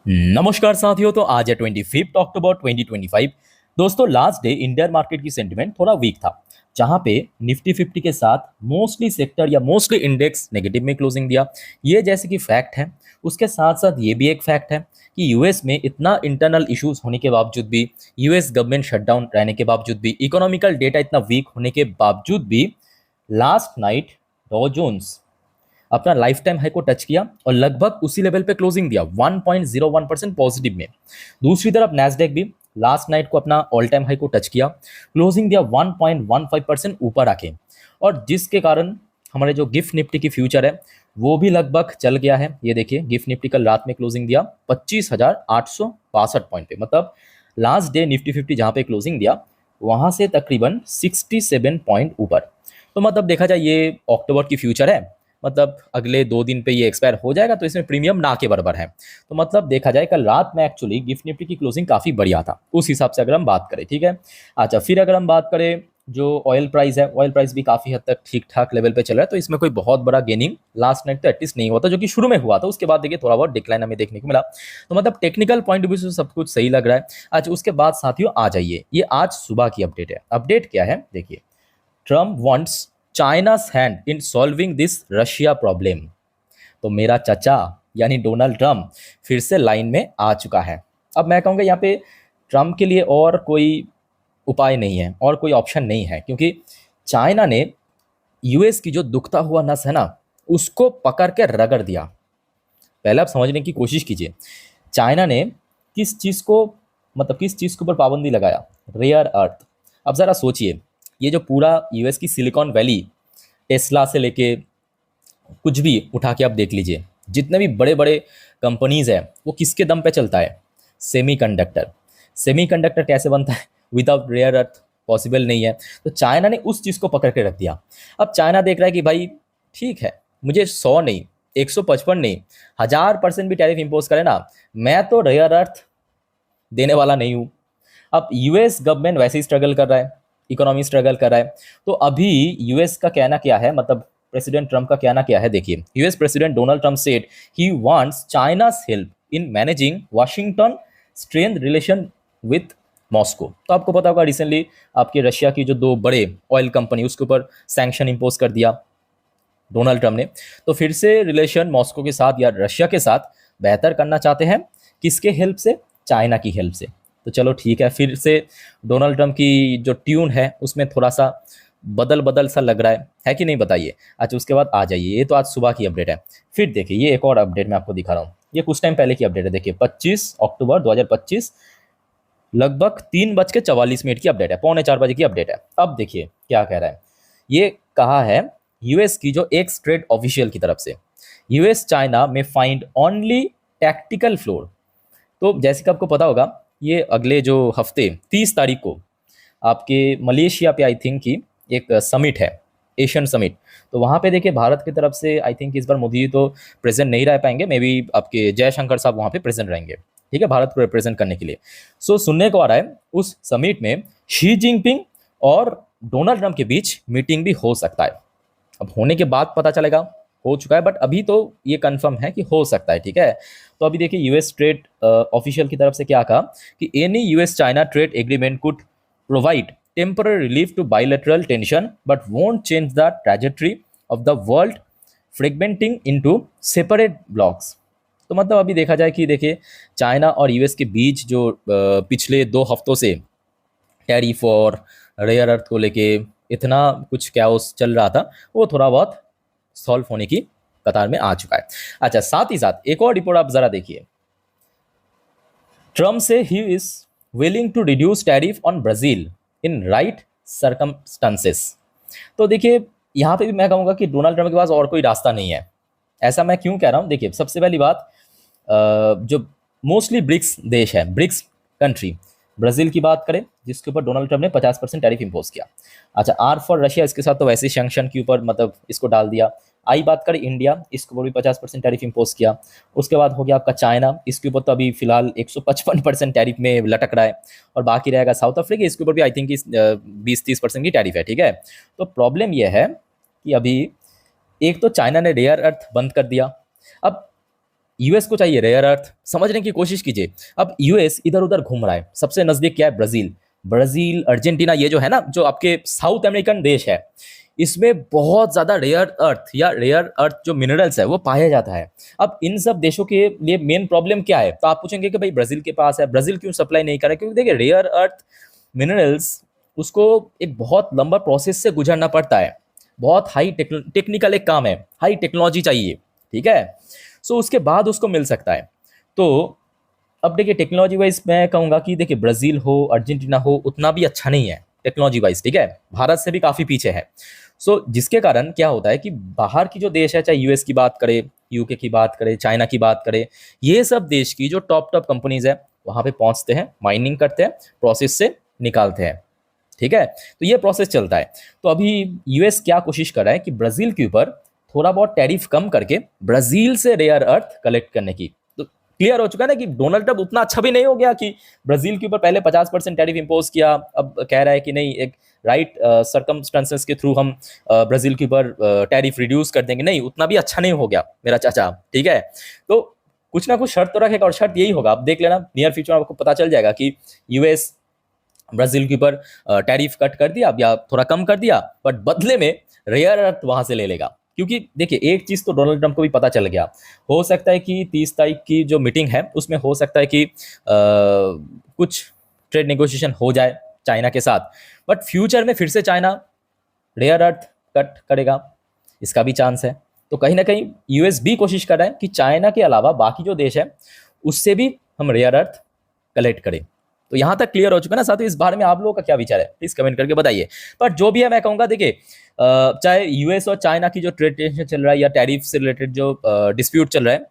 नमस्कार साथियों। तो आज है 25 अक्टूबर 2025। दोस्तों, लास्ट डे इंडियन मार्केट की सेंटिमेंट थोड़ा वीक था, जहां पे निफ्टी 50 के साथ मोस्टली सेक्टर या मोस्टली इंडेक्स नेगेटिव में क्लोजिंग दिया। ये जैसे कि फैक्ट है, उसके साथ साथ ये भी एक फैक्ट है कि यूएस में इतना इंटरनल इश्यूज होने के बावजूद भी, यूएस गवर्नमेंट शटडाउन रहने के बावजूद भी, इकोनॉमिकल डेटा इतना वीक होने के बावजूद भी लास्ट नाइट डॉ जोन्स अपना लाइफ टाइम हाई को टच किया और लगभग उसी लेवल पे क्लोजिंग दिया 1.01% पॉजिटिव में। दूसरी तरफ नैस्डैक भी लास्ट नाइट को अपना ऑल टाइम हाई को टच किया, क्लोजिंग दिया 1.15% ऊपर आके, और जिसके कारण हमारे जो गिफ्ट निफ्टी की फ्यूचर है वो भी लगभग चल गया है। ये देखिए, गिफ्ट निफ्टी कल रात में क्लोजिंग दिया 25,862 पॉइंट पे, मतलब लास्ट डे निफ्टी 50 जहां पे क्लोजिंग दिया वहां से तकरीबन 67 पॉइंट ऊपर। तो मतलब देखा जाए ये अक्टूबर की फ्यूचर है, मतलब अगले 2 दिन पे ये एक्सपायर हो जाएगा, तो इसमें प्रीमियम ना के बराबर है। तो मतलब देखा जाए कल रात में एक्चुअली गिफ्ट निफ्टी की क्लोजिंग काफ़ी बढ़िया था उस हिसाब से अगर हम बात करें। ठीक है। अच्छा, फिर अगर हम बात करें जो ऑयल प्राइस है, ऑयल प्राइस भी काफ़ी हद तक ठीक ठाक लेवल पे चल रहा है, तो इसमें कोई बहुत बड़ा गेनिंग लास्ट नाइट तो एटलीस्ट नहीं हुआ था, जो कि शुरू में हुआ था। उसके बाद देखिए थोड़ा बहुत डिक्लाइन हमें देखने को मिला। तो मतलब टेक्निकल पॉइंट ऑफ व्यू से सब कुछ सही लग रहा है। अच्छा, उसके बाद साथियों आ जाइए, ये आज सुबह की अपडेट है। अपडेट क्या है देखिए, Trump wants चाइना's hand in solving this Russia problem. तो मेरा चचा यानी डोनाल्ड ट्रम्प फिर से लाइन में आ चुका है। अब मैं कहूँगा यहाँ पे ट्रम्प के लिए और कोई उपाय नहीं है और कोई ऑप्शन नहीं है, क्योंकि चाइना ने यूएस की जो दुखता हुआ नस है ना, उसको पकड़ के रगड़ दिया। पहले आप समझने की कोशिश कीजिए, चाइना ने किस चीज़ को, मतलब किस चीज़ के ऊपर पाबंदी लगाया? Rare earth. अब ज़रा सोचिए, ये जो पूरा यूएस की सिलिकॉन वैली, टेस्ला से लेके कुछ भी उठा के आप देख लीजिए, जितने भी बड़े बड़े कंपनीज है वो किसके दम पे चलता है? सेमीकंडक्टर। सेमीकंडक्टर कैसे बनता है? विदाउट रेयर अर्थ पॉसिबल नहीं है। तो चाइना ने उस चीज़ को पकड़ के रख दिया। अब चाइना देख रहा है कि भाई ठीक है, मुझे 100 नहीं, 155 नहीं, 1000% भी टैरिफ इम्पोज करे ना, मैं तो रेयर अर्थ देने वाला नहीं हूँ। अब यूएस गवर्नमेंट वैसे ही स्ट्रगल कर रहा है, इकोनॉमी स्ट्रगल कर रहा है। तो अभी यूएस का कहना क्या है, मतलब प्रेसिडेंट ट्रम्प का कहना क्या है? देखिए, US president Donald Trump said he wants चाइना's help in managing Washington strength relation with Moscow. तो आपको पता होगा रिसेंटली आपके रशिया की जो 2 बड़े ऑयल कंपनी, उसके ऊपर सैंक्शन इम्पोज कर दिया डोनाल्ड ट्रम्प ने। तो फिर से रिलेशन मॉस्को के साथ या रशिया के साथ बेहतर करना चाहते हैं। किसके हेल्प से? चाइना की हेल्प से। तो चलो ठीक है, फिर से डोनाल्ड ट्रम्प की जो ट्यून है उसमें थोड़ा सा बदल बदल सा लग रहा है कि नहीं, बताइए। अच्छा, उसके बाद आ जाइए, ये तो आज सुबह की अपडेट है। फिर देखिए, ये एक और अपडेट मैं आपको दिखा रहा हूँ, ये कुछ टाइम पहले की अपडेट है। देखिए 25 अक्टूबर 2025 लगभग 3:44 की अपडेट है, 3:45 की अपडेट है। अब देखिए क्या कह रहा है, ये कहा है यूएस की जो एक स्ट्रेट ऑफिशियल की तरफ से, यूएस चाइना में फाइंड ओनली टैक्टिकल फ्लोर। तो जैसे कि आपको पता होगा, ये अगले जो हफ्ते 30 तारीख को आपके मलेशिया पे आई थिंक की एक समिट है, एशियन समिट। तो वहाँ पे देखिए भारत की तरफ से आई थिंक इस बार मोदी जी तो प्रेजेंट नहीं रह पाएंगे, मे बी आपके जयशंकर साहब वहाँ पे प्रेजेंट रहेंगे, ठीक है, भारत को रिप्रेजेंट करने के लिए। सो सुनने को आ रहा है उस समिट में शी जिनपिंग और डोनाल्ड ट्रम्प के बीच मीटिंग भी हो सकता है। अब होने के बाद पता चलेगा, हो चुका है, बट अभी तो ये कंफर्म है कि हो सकता है। ठीक है। तो अभी देखिए यूएस ट्रेड ऑफिशियल की तरफ से क्या कहा कि any US China trade agreement could provide temporary relief to bilateral tension but won't change the trajectory of the world fragmenting into separate blocs. तो मतलब अभी देखा जाए कि देखिए चाइना और यूएस के बीच जो पिछले 2 हफ्तों से टैरिफ और रेयर अर्थ को लेके इतना कुछ कैओस चल रहा था, वो थोड़ा बहुत सॉल्व होने की कतार में आ चुका है। अच्छा, साथ ही साथ एक और रिपोर्ट आप जरा देखिए, Trump says he is willing to reduce tariff on Brazil in right circumstances. तो देखिए यहाँ पे भी मैं कहूँगा कि डोनाल्ड ट्रम्प के पास और कोई रास्ता नहीं है। ऐसा मैं क्यों कह रहा हूँ? देखिए सबसे पहली बात, जो मोस्टली ब्रिक्स देश है, ब्रिक्स कंट्री, ब्राज़ील की बात करें जिसके ऊपर डोनाल्ड ट्रम्प ने 50% टैरिफ इम्पोज किया। अच्छा, आर फॉर रशिया, इसके साथ तो वैसे ही सैंक्शन के ऊपर मतलब इसको डाल दिया। आई बात करें इंडिया, इसके ऊपर भी 50% टैरिफ इम्पोज किया। उसके बाद हो गया आपका चाइना, इसके ऊपर तो अभी फिलहाल 155% टैरिफ में लटक रहा है। और बाकी रहेगा साउथ अफ्रीका, इसके ऊपर भी आई थिंक 20-30% की टैरिफ है। ठीक है। तो प्रॉब्लम यह है कि अभी एक तो चाइना ने रेयर अर्थ बंद कर दिया। अब यूएस को चाहिए रेयर अर्थ, समझने की कोशिश कीजिए। अब यूएस इधर उधर घूम रहा है, सबसे नजदीक क्या है, ब्राजील। ब्राजील, अर्जेंटीना, ये जो है ना, जो आपके साउथ अमेरिकन देश है, इसमें बहुत ज्यादा रेयर अर्थ या रेयर अर्थ जो मिनरल्स है वो पाया जाता है। अब इन सब देशों के लिए मेन प्रॉब्लम क्या है, तो आप पूछेंगे कि भाई ब्राजील के पास है, ब्राजील क्यों सप्लाई नहीं कर रहा है? क्योंकि देखिए रेयर अर्थ मिनरल्स, उसको एक बहुत लंबा प्रोसेस से गुजरना पड़ता है, बहुत हाई टेक्निकल एक काम है, हाई टेक्नोलॉजी चाहिए, ठीक है। सो उसके बाद उसको मिल सकता है। तो अब देखिए टेक्नोलॉजी वाइज मैं कहूँगा कि देखिए ब्राजील हो, अर्जेंटीना हो, उतना भी अच्छा नहीं है टेक्नोलॉजी वाइज, ठीक है, भारत से भी काफ़ी पीछे है। सो जिसके कारण क्या होता है कि बाहर की जो देश है, चाहे यूएस की बात करें, यूके की बात करें, चाइना की बात करें, ये सब देश की जो टॉप टॉप कंपनीज है वहाँ पे पहुँचते हैं, माइनिंग करते हैं, प्रोसेस से निकालते हैं, ठीक है। तो ये प्रोसेस चलता है। तो अभी यूएस क्या कोशिश कर रहा है कि ब्राजील के ऊपर थोड़ा बहुत टैरिफ कम करके ब्राजील से रेयर अर्थ कलेक्ट करने की। तो क्लियर हो चुका है ना कि डोनाल्ड ट्रंप उतना अच्छा भी नहीं हो गया कि ब्राजील के ऊपर पहले 50% टैरिफ इंपोज किया, अब कह रहा है कि नहीं, एक राइट सर्कमस्टेंसेस के थ्रू हम ब्राजील के ऊपर टैरिफ रिड्यूस कर देंगे। नहीं, उतना भी अच्छा नहीं हो गया मेरा चाचा, ठीक है। तो कुछ ना कुछ शर्त तो रखेगा, और शर्त यही होगा, आप देख लेना नियर फ्यूचर आपको पता चल जाएगा कि यूएस ब्राजील के ऊपर टैरिफ कट कर दिया या थोड़ा कम कर दिया, बट बदले में रेयर अर्थ वहां से ले लेगा। क्योंकि देखिए एक चीज तो डोनाल्ड ट्रंप को भी पता चल गया, हो सकता है कि 30 तारीख की जो मीटिंग है उसमें हो सकता है कि कुछ ट्रेड नेगोशिएशन हो जाए चाइना के साथ, बट फ्यूचर में फिर से चाइना रेयर अर्थ कट करेगा, इसका भी चांस है। तो कहीं ना कहीं यूएस भी कोशिश कर रहा है कि चाइना के अलावा बाकी जो देश है उससे भी हम रेयर अर्थ कलेक्ट करें। तो यहां तक क्लियर हो चुका ना साथियों? इस बारे में आप लोगों का क्या विचार है, प्लीज कमेंट करके बताइए। पर जो भी है मैं कहूंगा, देखिए चाहे यूएस और चाइना की जो ट्रेड टेंशन चल रहा है या टैरिफ से रिलेटेड जो डिस्प्यूट चल रहा है,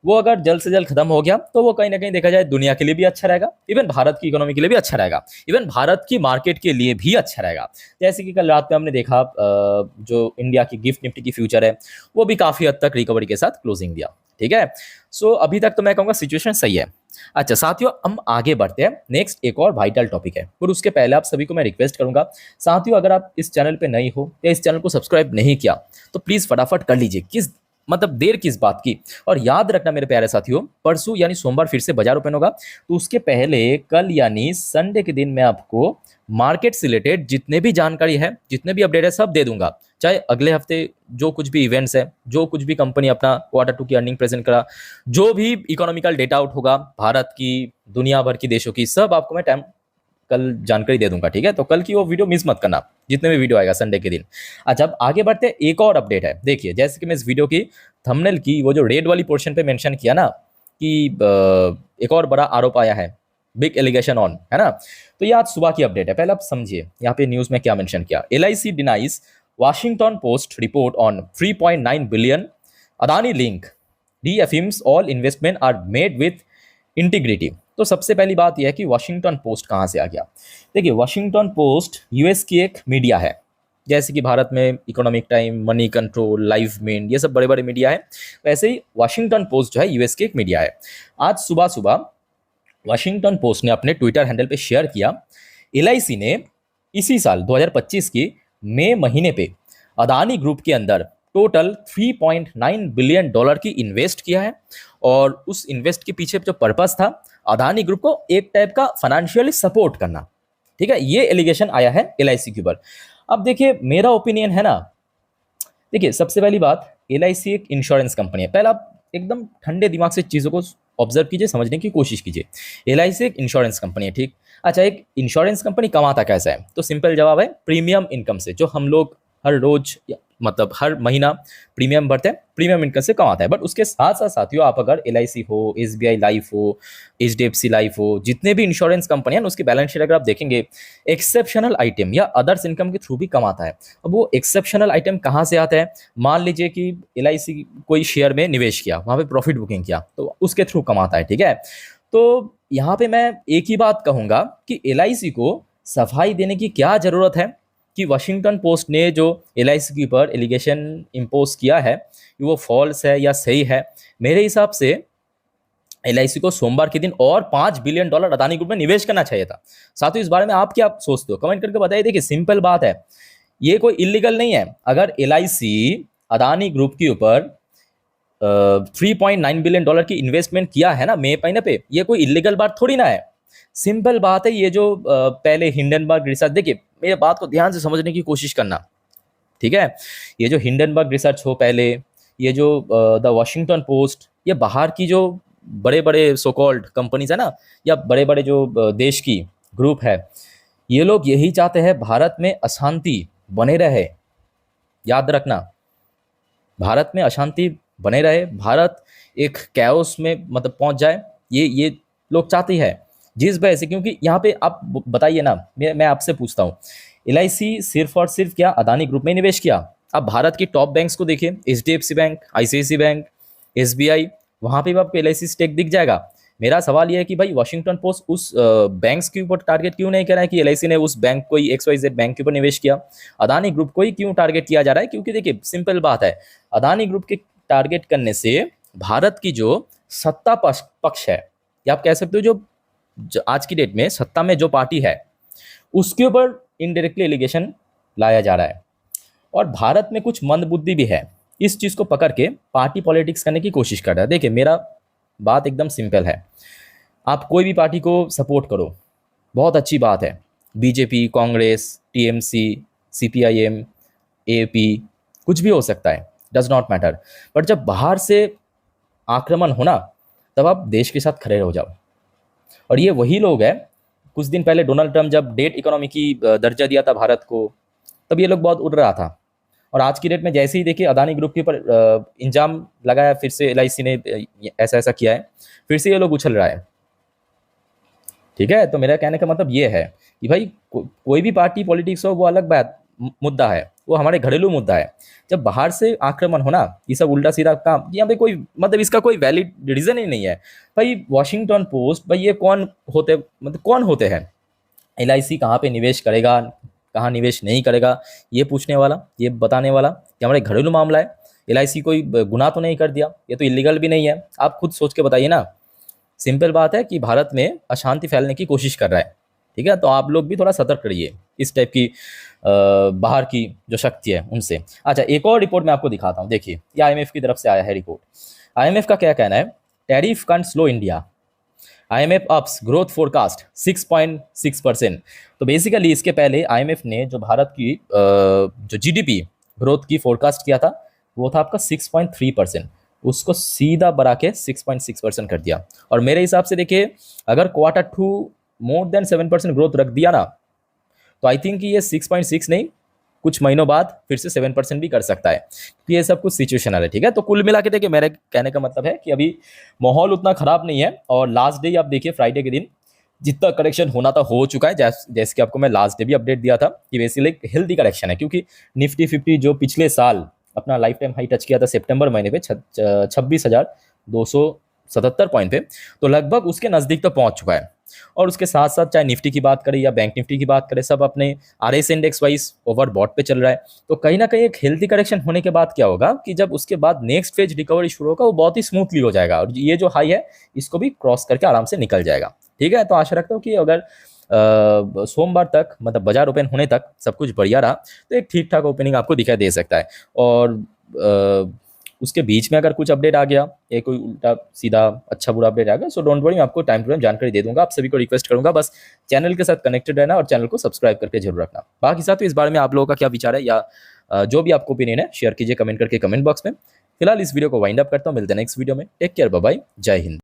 वो अगर जल्द से जल्द खत्म हो गया तो वो कहीं ना कहीं देखा जाए दुनिया के लिए भी अच्छा रहेगा, इवन भारत की इकोनॉमी के लिए भी अच्छा रहेगा, इवन भारत की मार्केट के लिए भी अच्छा रहेगा। जैसे कि कल रात में हमने देखा जो इंडिया की गिफ्ट निफ्टी की फ्यूचर है वो भी काफी हद तक रिकवरी के साथ क्लोजिंग दिया, ठीक है। सो अभी तक तो मैं कहूँगा सिचुएशन सही है। अच्छा साथियों, हम आगे बढ़ते हैं, नेक्स्ट एक और वाइटल टॉपिक है, पर उसके पहले आप सभी को मैं रिक्वेस्ट करूंगा, साथियों अगर आप इस चैनल पे नए हो या इस चैनल को सब्सक्राइब नहीं किया तो प्लीज फटाफट कर लीजिए, किस मतलब देर किस बात की। और याद रखना मेरे प्यारे साथियों, परसों यानी सोमवार फिर से बाजार ओपन होगा, तो उसके पहले कल यानी संडे के दिन मैं आपको मार्केट से रिलेटेड जितने भी जानकारी है, जितने भी अपडेट है सब दे दूंगा। चाहे अगले हफ्ते जो कुछ भी इवेंट्स है, जो कुछ भी कंपनी अपना Q2 की अर्निंग प्रेजेंट करा, जो भी इकोनॉमिकल डेटा आउट होगा भारत की, दुनिया भर की देशों की, सब आपको मैं टाइम कल जानकारी दे दूंगा, ठीक है। तो कल की वो वीडियो मिस मत करना, जितने भी वीडियो आएगा संडे के दिन। अच्छा अब आगे बढ़ते हैं, एक और अपडेट है। देखिए जैसे कि मैं इस वीडियो की थंबनेल की वो जो रेड वाली पोर्शन पे मेंशन किया ना कि एक और बड़ा आरोप आया है, बिग एलिगेशन ऑन, है ना। तो ये आज सुबह की अपडेट है, पहले आप समझिए यहाँ पे न्यूज में क्या मेंशन किया। LIC denies Washington Post report on 3.9 billion Adani link, reaffirms all investment are made with integrity। तो सबसे पहली बात यह है कि वॉशिंगटन पोस्ट कहाँ से आ गया। देखिए वॉशिंगटन पोस्ट यूएस की एक मीडिया है, जैसे कि भारत में Economic Time, Moneycontrol, Livemint, ये सब बड़े बड़े मीडिया है, वैसे ही वॉशिंगटन पोस्ट जो है यूएस की एक मीडिया है। आज सुबह सुबह वॉशिंगटन पोस्ट ने अपने ट्विटर हैंडल पे शेयर किया, LIC ने इसी साल 2025 की मई महीने पे अदानी ग्रुप के अंदर टोटल 3.9 बिलियन डॉलर की इन्वेस्ट किया है, और उस इन्वेस्ट के पीछे जो पर्पस था अदानी ग्रुप को एक टाइप का फाइनेंशियली सपोर्ट करना, ठीक है। ये एलिगेशन आया है LIC के ऊपर। अब देखिए मेरा ओपिनियन है ना, देखिए सबसे पहली बात, LIC एक इंश्योरेंस कंपनी है, पहले आप एकदम ठंडे दिमाग से चीज़ों को ऑब्जर्व कीजिए, समझने की कोशिश कीजिए। LIC एक इंश्योरेंस कंपनी है, ठीक। अच्छा एक इंश्योरेंस कंपनी कमाता कैसा है, तो सिंपल जवाब है प्रीमियम इनकम से, जो हम लोग हर रोज मतलब हर महीना प्रीमियम भरते हैं, प्रीमियम इनकम से कमाता है। बट उसके साथ साथ साथियों आप अगर LIC हो, SBI लाइफ हो, HDFC लाइफ हो, जितने भी इंश्योरेंस कंपनी है उसकी बैलेंस शीट अगर आप देखेंगे, एक्सेप्शनल आइटम या अदर्स इनकम के थ्रू भी कमाता है। अब वो एक्सेप्शनल आइटम कहाँ से आता है, मान लीजिए कि LIC कोई शेयर में निवेश किया, वहाँ पे प्रॉफिट बुकिंग किया, तो उसके थ्रू कमाता है, ठीक है। तो यहाँ पे मैं एक ही बात कहूँगा कि LIC को सफाई देने की क्या ज़रूरत है कि वॉशिंगटन पोस्ट ने जो LIC के ऊपर एलिगेशन इम्पोज किया है वो फॉल्स है या सही है। मेरे हिसाब से LIC को सोमवार के दिन और 5 बिलियन डॉलर अदानी ग्रुप में निवेश करना चाहिए था। साथियों इस बारे में आप क्या सोचते हो, कमेंट करके बताइए। देखिए सिंपल बात है, ये कोई इलीगल नहीं है। अगर LIC अदानी ग्रुप के ऊपर $3.9 बिलियन की इन्वेस्टमेंट किया है ना मई महीने पे, ये कोई इलीगल बात थोड़ी ना है। सिंपल बात है। ये जो पहले हिंडनबर्ग रिसर्च, देखिए मेरे बात को ध्यान से समझने की कोशिश करना, ठीक है। ये जो हिंडनबर्ग रिसर्च हो पहले, ये जो द वॉशिंगटन पोस्ट, ये बाहर की जो बड़े बड़े सो कॉल्ड कंपनीज है ना, या बड़े बड़े जो देश की ग्रुप है, ये लोग यही चाहते हैं भारत में अशांति बने रहे। याद रखना, भारत में अशांति बने रहे, भारत एक कैओस में मतलब पहुंच जाए, ये लोग चाहते हैं। जिस वजह से, क्योंकि यहाँ पे आप बताइए ना, मैं आपसे पूछता हूँ, एलआईसी सिर्फ और सिर्फ क्या अदानी ग्रुप में निवेश किया? आप भारत की टॉप बैंक्स को देखिए, HDFC bank, ICICI bank, SBI, वहां पे भी आपको एलआईसी स्टेक दिख जाएगा। मेरा सवाल यह है कि भाई वॉशिंगटन पोस्ट उस बैंक्स के ऊपर टारगेट क्यों नहीं कर रहा है कि एलआईसी ने उस बैंक को XYZ बैंक के ऊपर निवेश किया? अदानी ग्रुप को ही क्यों टारगेट किया जा रहा है? क्योंकि देखिए सिंपल बात है, अदानी ग्रुप के टारगेट करने से भारत की जो सत्ता पक्ष है, या आप कह सकते हो जो आज की डेट में सत्ता में जो पार्टी है, उसके ऊपर इनडायरेक्टली एलिगेशन लाया जा रहा है। और भारत में कुछ मंदबुद्धि भी है, इस चीज को पकड़ के पार्टी पॉलिटिक्स करने की कोशिश कर रहा है। देखिए मेरा बात एकदम सिंपल है, आप कोई भी पार्टी को सपोर्ट करो, बहुत अच्छी बात है। BJP, Congress, TMC, CPIM, AP, कुछ भी हो सकता है, डज नॉट मैटर। बट जब बाहर से आक्रमण होना, तब आप देश के साथ खड़े हो जाओ। और ये वही लोग हैं, कुछ दिन पहले डोनाल्ड ट्रम्प जब डेट इकोनॉमी की दर्जा दिया था भारत को, तब ये लोग बहुत उड़ रहा था। और आज की डेट में जैसे ही देखिए अदानी ग्रुप के ऊपर इंजाम लगाया, फिर से एलआईसी ने ऐसा ऐसा किया है, फिर से ये लोग उछल रहा है। ठीक है, तो मेरा कहने का मतलब ये है कि भाई कोई भी पार्टी पॉलिटिक्स हो, वो अलग बात मुद्दा है, वो हमारे घरेलू मुद्दा है। जब बाहर से आक्रमण होना, ये सब उल्टा सीधा काम, यहाँ पे कोई मतलब इसका कोई वैलिड रीजन ही नहीं है। भाई वॉशिंगटन पोस्ट, भाई ये कौन होते, मतलब कौन होते हैं? एलआईसी कहाँ पे निवेश करेगा, कहाँ निवेश नहीं करेगा, ये पूछने वाला, ये बताने वाला कि हमारे घरेलू मामला है। एलआईसी कोई गुनाह तो नहीं कर दिया, ये तो इलीगल भी नहीं है। आप खुद सोच के बताइए ना। सिंपल बात है कि भारत में अशांति फैलने की कोशिश कर रहा है, ठीक है। तो आप लोग भी थोड़ा सतर्क रहिए इस टाइप की बाहर की जो शक्ति है उनसे। अच्छा, एक और रिपोर्ट मैं आपको दिखाता हूँ। देखिए ये आईएमएफ की तरफ से आया है रिपोर्ट। आईएमएफ का क्या कहना है? Tariff can't slow India, IMF ups growth forecast 6.6%। तो बेसिकली इसके पहले आईएमएफ ने जो भारत की जो जीडीपी ग्रोथ की फोरकास्ट किया था, वो था आपका 6.3%, उसको सीधा बढ़ा के 6.6% कर दिया। और मेरे हिसाब से देखिए, अगर Q2 मोर देन 7% ग्रोथ रख दिया ना, तो आई थिंक ये 6.6 नहीं, कुछ महीनों बाद फिर से 7% भी कर सकता है। तो ये सब कुछ सिचुएशनल है, ठीक है। तो कुल मिला के देखिए, मेरे कहने का मतलब है कि अभी माहौल उतना खराब नहीं है। और लास्ट डे आप देखिए, फ्राइडे के दिन जितना करेक्शन होना था हो चुका है। जैसे कि आपको मैं लास्ट डे भी अपडेट दिया था कि बेसिकली एक हेल्दी करेक्शन है, क्योंकि निफ्टी 50 जो पिछले साल अपना लाइफ टाइम हाई टच किया था सितंबर महीने पे 26,277 पॉइंट पे, तो लगभग उसके नज़दीक तो पहुंच चुका है। और उसके साथ साथ चाहे निफ्टी की बात करें या बैंक निफ्टी की बात करें, सब अपने आरएस इंडेक्स वाइज ओवरबॉट पे चल रहा है। तो कहीं ना कहीं एक हेल्थी करेक्शन होने के बाद क्या होगा कि जब उसके बाद नेक्स्ट फेज रिकवरी शुरू होगा, वो बहुत ही स्मूथली हो जाएगा, और ये जो हाई है इसको भी क्रॉस करके आराम से निकल जाएगा। ठीक है, तो आशा रखता हूँ कि अगर सोमवार तक मतलब बाजार ओपन होने तक सब कुछ बढ़िया रहा, तो एक ठीक ठाक ओपनिंग आपको दिखाई दे सकता है। और उसके बीच में अगर कुछ अपडेट आ गया, या कोई उल्टा सीधा अच्छा बुरा अपडेट आ गया, सो डोंट वरी, मैं आपको टाइम टू टाइम जानकारी दे दूंगा। आप सभी को रिक्वेस्ट करूंगा बस चैनल के साथ कनेक्टेड रहना और चैनल को सब्सक्राइब करके जरूर रखना। बाकी साथ इस बारे में आप लोगों का क्या विचार है, या जो भी आपको ओपिनियन है शेयर कीजिए कमेंट करके कमेंट बॉक्स में। फिलहाल इस वीडियो को वाइंड अप करता हूँ, मिलते हैं नेक्स्ट वीडियो में। टेक केयर, बाय बाय, जय हिंद।